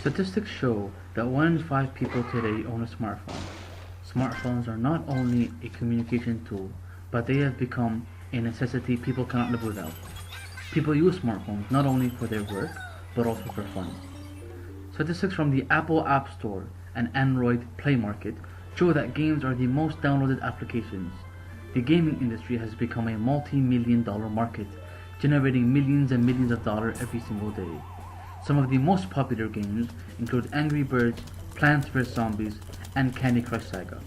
Statistics show that 1 in 5 people today own a smartphone. Smartphones are not only a communication tool, but they have become a necessity people cannot live without. People use smartphones not only for their work, but also for fun. Statistics from the Apple App Store and Android Play Market show that games are the most downloaded applications. The gaming industry has become a multi-million-dollar market, generating millions and millions of dollars every single day. Some of the most popular games include Angry Birds, Plants vs. Zombies, and Candy Crush Saga.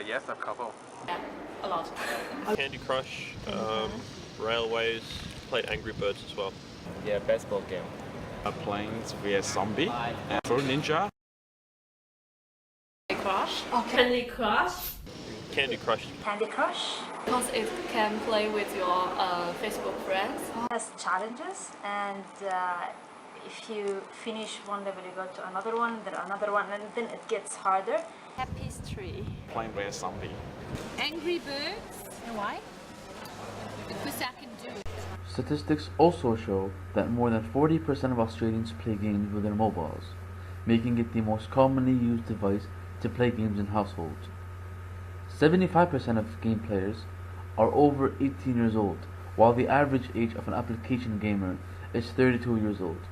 Yes, a couple. Yeah, a lot. Candy Crush, Railways, played Angry Birds as well. Yeah, baseball game. Planes vs Zombie, and Fruit Ninja. Candy Crush. Oh, Candy Crush. Candy Crush. Candy Crush Because it can play with your Facebook friends. has challenges, and if you finish one level, you go to another one, then another one, and then it gets harder. Tapestry. Plane vs Zombie. Angry Birds. And why? Because I can do it. Statistics also show that more than 40% of Australians play games with their mobiles, making it the most commonly used device to play games in households. 75% of game players are over 18 years old, while the average age of an application gamer is 32 years old.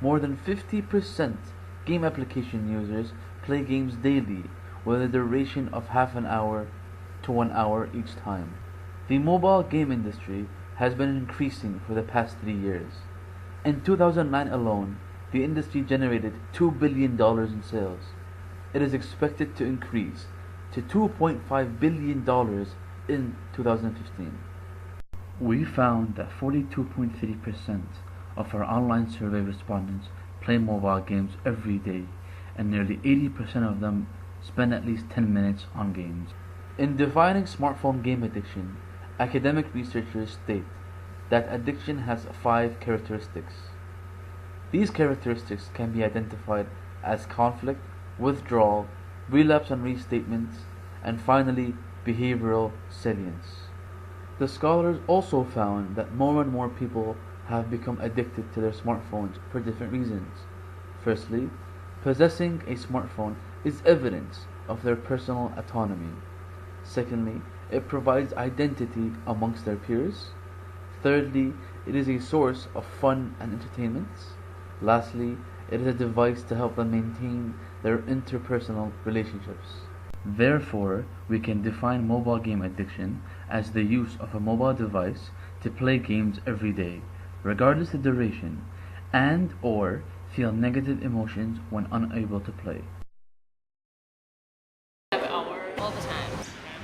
More than 50% game application users play games daily with a duration of half an hour to 1 hour each time. The mobile game industry has been increasing for the past 3 years. In 2009 alone, the industry generated $2 billion in sales. It is expected to increase to $2.5 billion in 2015. We found that 42.3% of our online survey respondents play mobile games every day, and nearly 80% of them spend at least 10 minutes on games. In defining smartphone game addiction, academic researchers state that addiction has 5 characteristics. These characteristics can be identified as conflict, withdrawal, relapse and restatements, and finally, behavioral salience. The scholars also found that more and more people have become addicted to their smartphones for different reasons. Firstly, possessing a smartphone is evidence of their personal autonomy. Secondly, it provides identity amongst their peers. Thirdly, it is a source of fun and entertainment. Lastly, it is a device to help them maintain their interpersonal relationships. Therefore, we can define mobile game addiction as the use of a mobile device to play games every day, regardless of duration, and or feel negative emotions when unable to play. Every hour, all the time.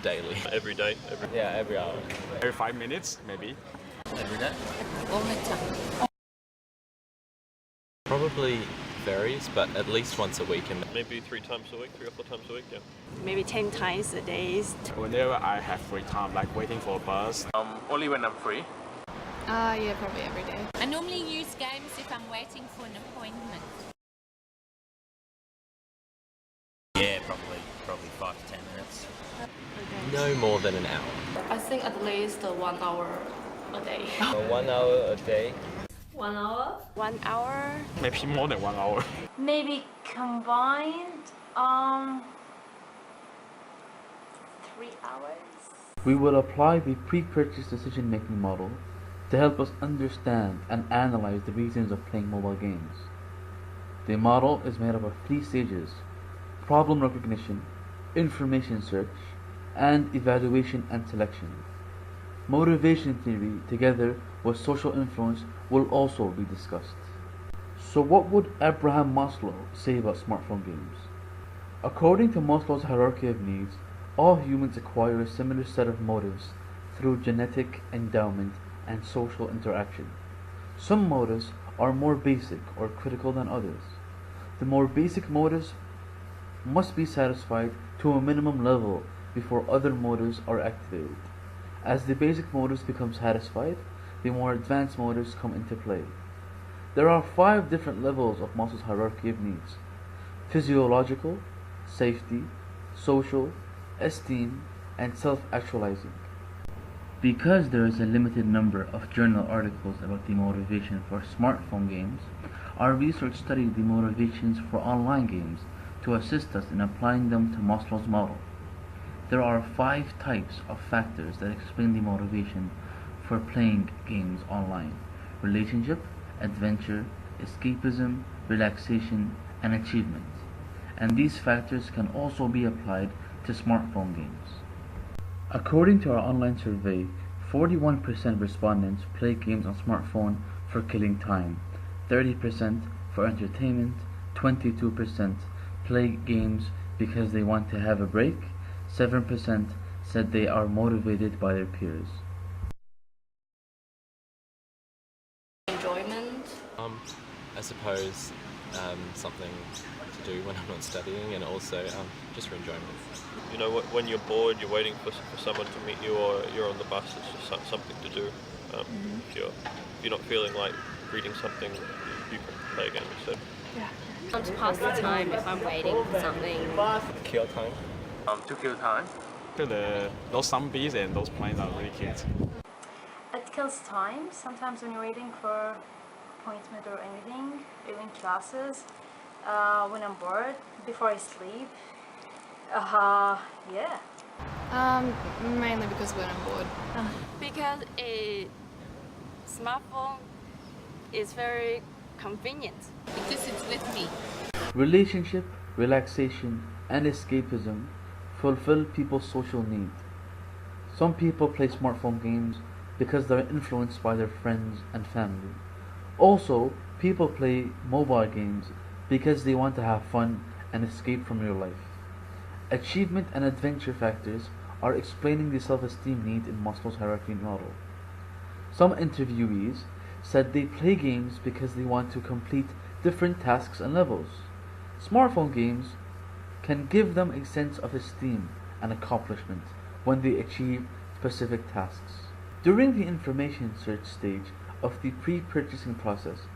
Daily. Every day. Every hour. Every 5 minutes, maybe. Every day? All the time. Probably varies, but at least once a week. And Maybe 3 times a week, 3 or 4 times a week, yeah. Maybe 10 times a day. Whenever I have free time, like waiting for a bus. Only when I'm free. Yeah, probably every day. I normally use games if I'm waiting for an appointment. yeah, probably 5 to 10 minutes. No more than an hour. I think at least 1 hour a day. 1 hour a day. 1 hour? 1 hour. Maybe more than 1 hour. Maybe combined 3 hours. We will apply the pre-purchase decision-making model to help us understand and analyze the reasons of playing mobile games. The model is made up of 3 stages: problem recognition, information search, and evaluation and selection. Motivation theory, together with social influence, will also be discussed. So what would Abraham Maslow say about smartphone games? According to Maslow's hierarchy of needs, all humans acquire a similar set of motives through genetic endowment and social interaction. Some motives are more basic or critical than others. The more basic motives must be satisfied to a minimum level before other motives are activated. As the basic motives become satisfied, the more advanced motives come into play. There are 5 different levels of Maslow's hierarchy of needs: physiological, safety, social, esteem, and self-actualizing. Because there is a limited number of journal articles about the motivation for smartphone games, our research studied the motivations for online games to assist us in applying them to Maslow's model. There are 5 types of factors that explain the motivation for playing games online: relationship, adventure, escapism, relaxation, and achievement. And these factors can also be applied to smartphone games. According to our online survey, 41% respondents play games on smartphone for killing time, 30% for entertainment, 22% play games because they want to have a break, 7% said they are motivated by their peers. Enjoyment. I suppose something to do when I'm not studying, and also just for enjoyment. You know, when you're bored, you're waiting for someone to meet you, or you're on the bus, it's just something to do. If you're not feeling like reading something, you can play a game instead. To pass the time if I'm waiting for something. Kill time. To kill time. Those zombies and those planes are really cute. It kills time. Sometimes when you're waiting for appointment or anything, even classes, when I'm bored, before I sleep. Yeah. Mainly because when I'm bored. Because a smartphone is very convenient. Because it's with me. Relationship, relaxation, and escapism fulfill people's social need. Some people play smartphone games because they're influenced by their friends and family. Also, people play mobile games because they want to have fun and escape from real life. Achievement and adventure factors are explaining the self-esteem need in Maslow's hierarchy model. Some interviewees said they play games because they want to complete different tasks and levels. Smartphone games can give them a sense of esteem and accomplishment when they achieve specific tasks. During the information search stage of the pre-purchasing process,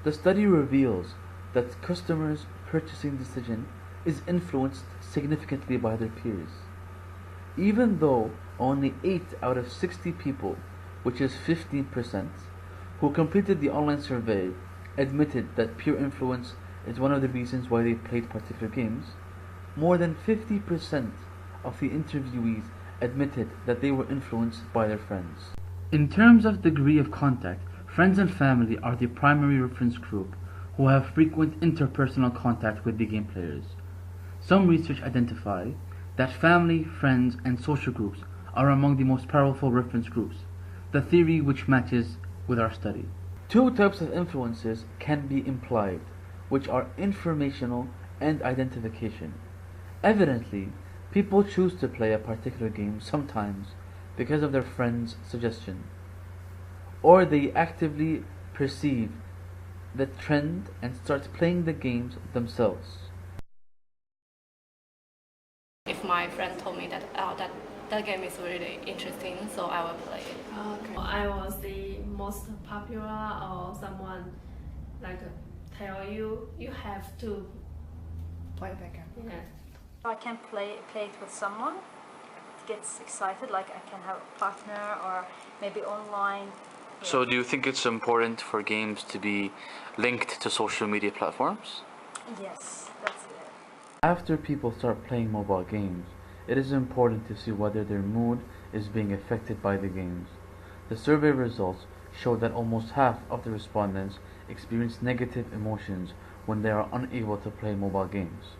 the study reveals that customers' purchasing decision is influenced significantly by their peers. Even though only 8 out of 60 people, which is 15%, who completed the online survey admitted that peer influence is one of the reasons why they played particular games, more than 50% of the interviewees admitted that they were influenced by their friends. In terms of degree of contact, friends and family are the primary reference group who have frequent interpersonal contact with the game players. Some research identify that family, friends, and social groups are among the most powerful reference groups, the theory which matches with our study. 2 types of influences can be implied, which are informational and identification. Evidently, people choose to play a particular game sometimes because of their friend's suggestion, or they actively perceive the trend and start playing the games themselves. If my friend told me that that game is really interesting, so I will play it. Okay. I was the most popular, or someone like tell you have to Play that game. Yeah. I can play it with someone. It gets excited, like I can have a partner or maybe online. So do you think it's important for games to be linked to social media platforms? Yes, that's it. After people start playing mobile games, it is important to see whether their mood is being affected by the games. The survey results show that almost half of the respondents experience negative emotions when they are unable to play mobile games.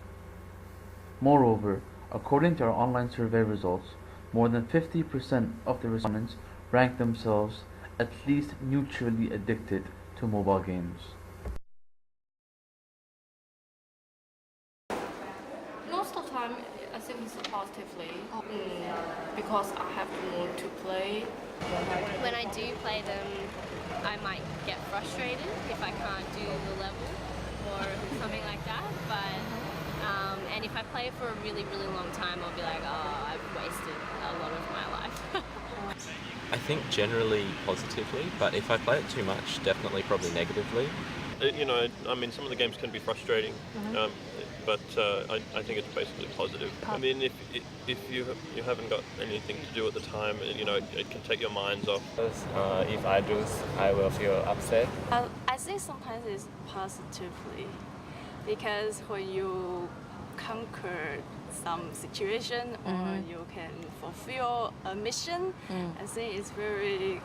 Moreover, according to our online survey results, more than 50% of the respondents rank themselves at least neutrally addicted to mobile games. Most of the time, I think it's positively because I have the mood to play. When I do play them, I might get frustrated if I can't do the level or something like that. But and if I play for a really, really long time, I'll be like, oh, I've wasted a lot of my life. I think generally positively, but if I play it too much, definitely probably negatively. You know, I mean, some of the games can be frustrating. but I think it's basically positive. I mean, if you haven't got anything to do at the time, you know, it can take your minds off. If I lose, I will feel upset. I think sometimes it's positively, because when you conquer some situation or you can fulfill a mission, I think it's very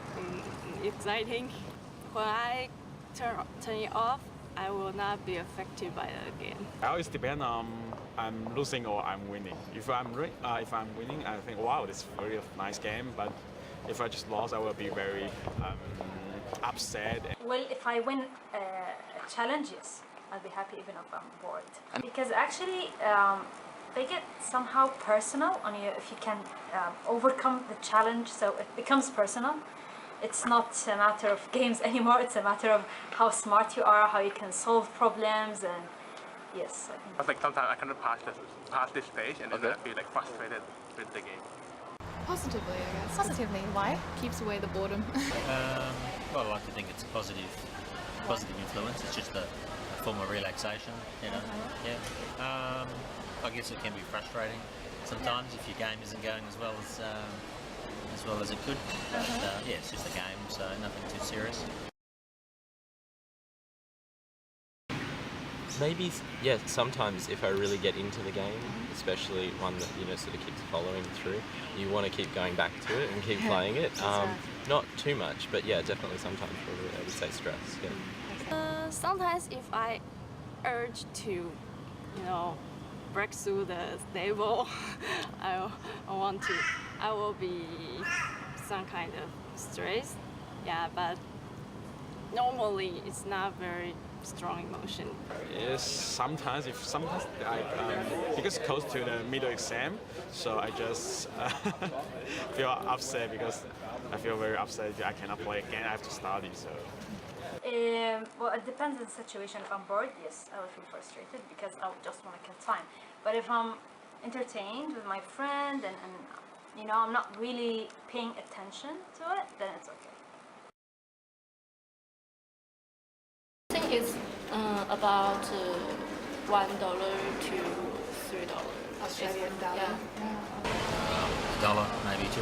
exciting. When I turn it off, I will not be affected by it again. It always depends on I'm losing or I'm winning. If I'm winning, I think, wow, this is a very nice game. But if I just lost, I will be very upset. Well, if I win challenges, I'll be happy even if I'm bored. Because actually, they get somehow personal on you if you can overcome the challenge, so it becomes personal. It's not a matter of games anymore, it's a matter of how smart you are, how you can solve problems, and yes. I think sometimes I cannot pass this stage, and then I feel like frustrated with the game. Positively, I guess. Positively, why? Keeps away the boredom. Well, I like to think it's a positive influence. It's just a form of relaxation, you know. Yeah. I guess it can be frustrating sometimes if your game isn't going as well as it could. But yeah, it's just a game, so nothing too serious. Maybe, yeah, sometimes if I really get into the game, especially one that, you know, sort of keeps following through, you want to keep going back to it and keep playing it. Not too much, but yeah, definitely sometimes probably I would say stress. Yeah. Sometimes if I urge to, you know, break through the table, I will be some kind of stress. Yeah, but normally it's not very strong emotion. Yes, sometimes because it's close to the middle exam, so I just feel upset because I feel very upset that I cannot play again. I have to study, so. Well, it depends on the situation. If I'm bored, yes, I will feel frustrated because I just want to kill time. But if I'm entertained with my friend and you know, I'm not really paying attention to it, then it's okay. I think it's about $1 to $3 Australian dollar. Yeah. $1, maybe $2.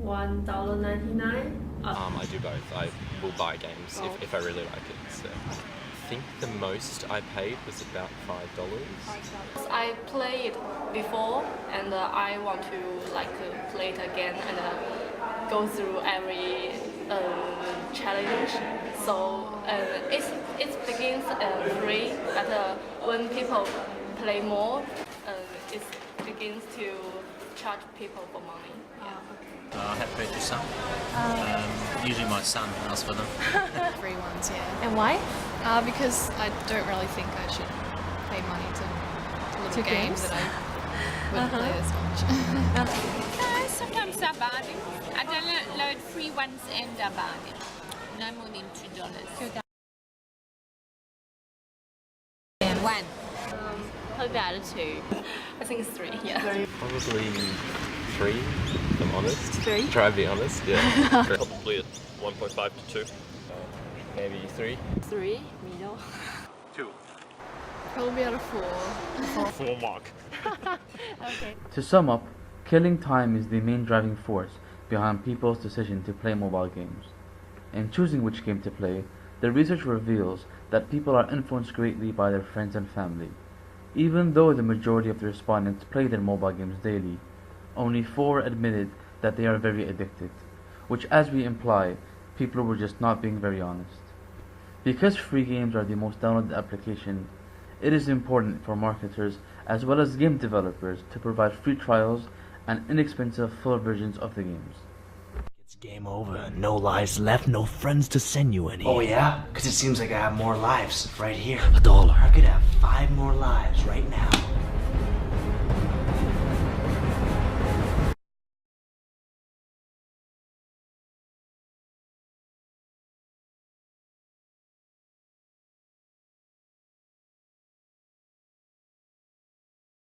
$1.99. I do both. I will buy games if I really like it. So I think the most I paid was about $5. I played before, and I want to play it again and go through every challenge. So it begins free, but when people play more, it begins to charge people for money. Yeah. I have purchased some. Usually my son asks for them. Free ones, yeah. And why? Because I don't really think I should pay money to little games that I wouldn't play as much. Sometimes they're bargain. I download free ones and they're bargain. No more than $2. And one. Probably about a 2. I think it's 3. Yeah. Probably 3, if I'm honest. 3? Try to be honest, yeah. Probably at 1.5 to 2. Maybe 3. 3, middle. 2. Probably out of 4. 4 mark. Okay. To sum up, killing time is the main driving force behind people's decision to play mobile games. In choosing which game to play, the research reveals that people are influenced greatly by their friends and family. Even though the majority of the respondents play their mobile games daily, only 4 admitted that they are very addicted, which, as we imply, people were just not being very honest. Because free games are the most downloaded application, it is important for marketers as well as game developers to provide free trials and inexpensive full versions of the games. It's game over. No lives left, no friends to send you any. Oh yeah? Because it seems like I have more lives right here. $1. I could have 5 more lives right now.